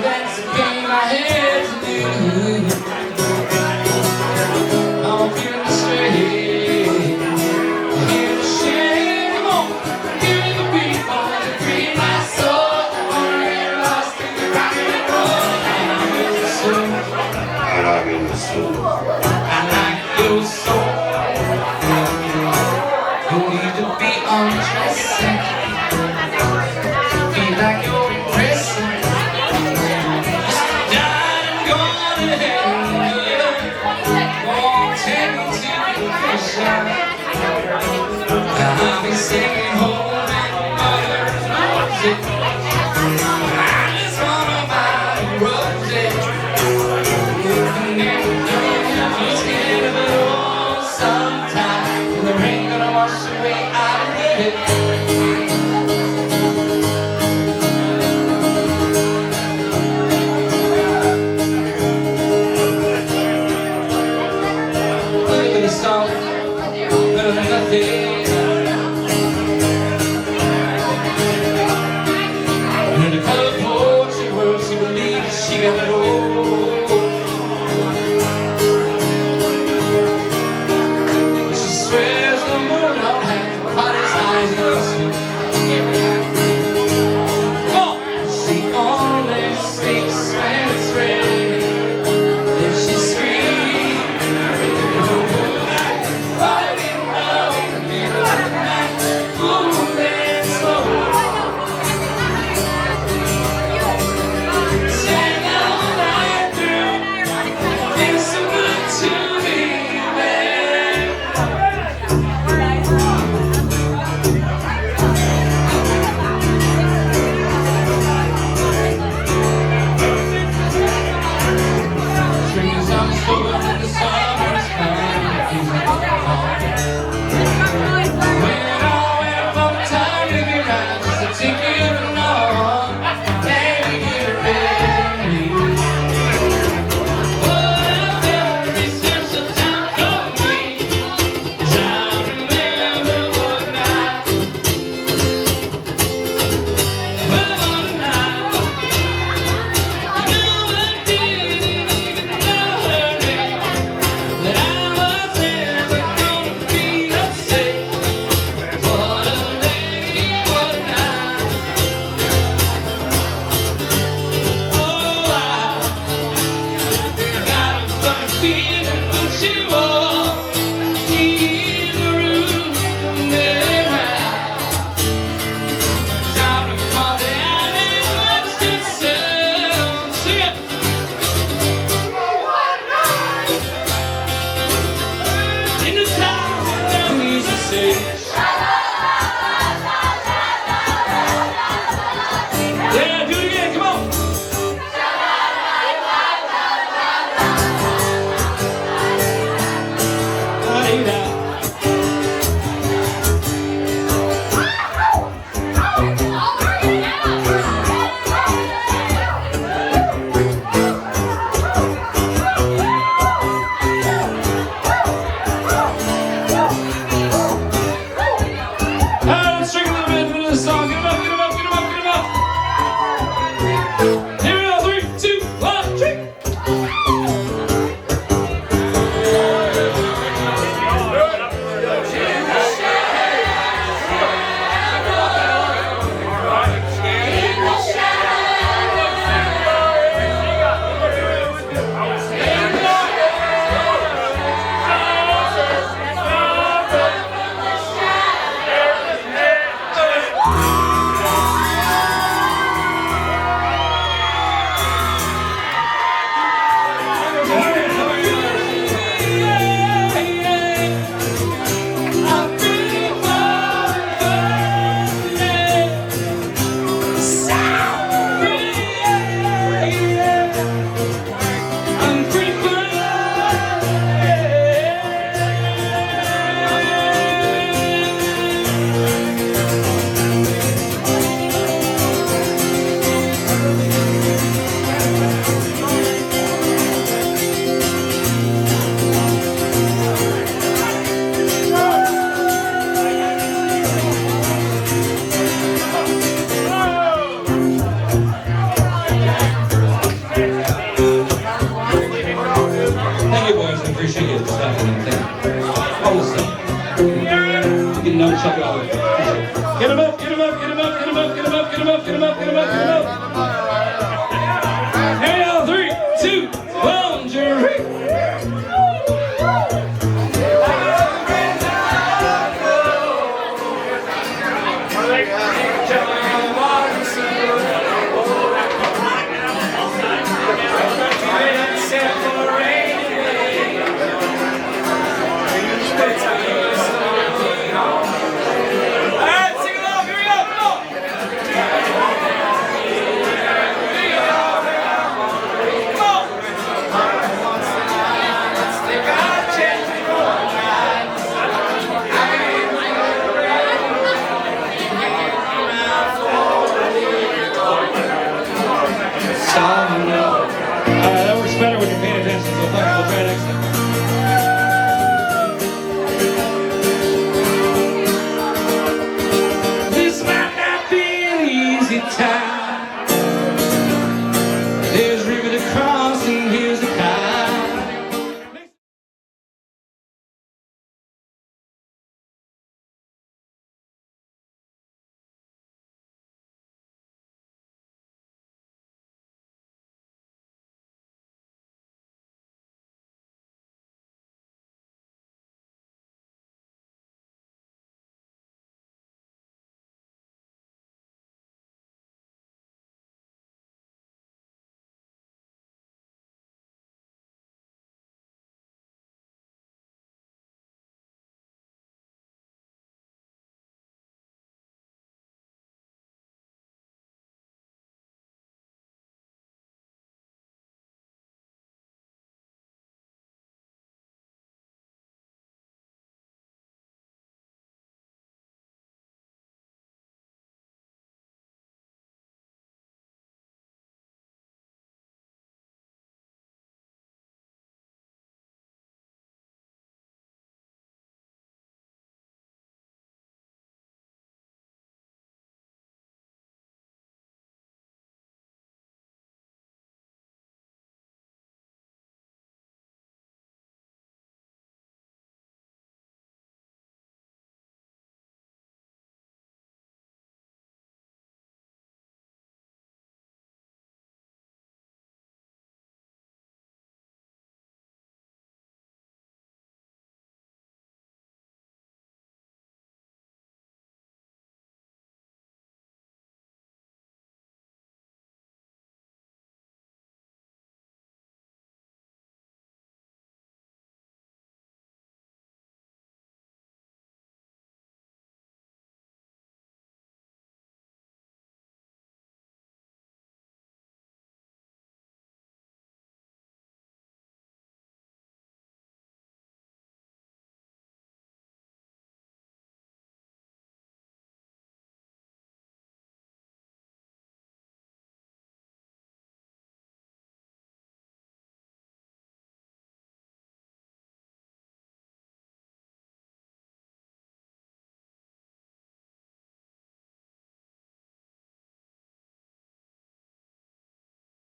That's the game I had to do. I'm here to stay, here to share. Come on, give me the beat, to free my soul. I'm lost in the rock and roll. And I'm in the soul. And I'm in the soul. I like your soul. You need to be undressing. Feel like you're impressing. I'll be singing home and mother's music. I just wanna buy a rose. You can never know who's scared of it all. Sometime the rain gonna wash away all of it. Look at the song. Better than nothing. get him up, get him up, get him up, get him up, get him up. Hey, y'all, 3, 2, 1, Jerry. That works better when you're paying attention, so we'll try next time. This might not be an easy time.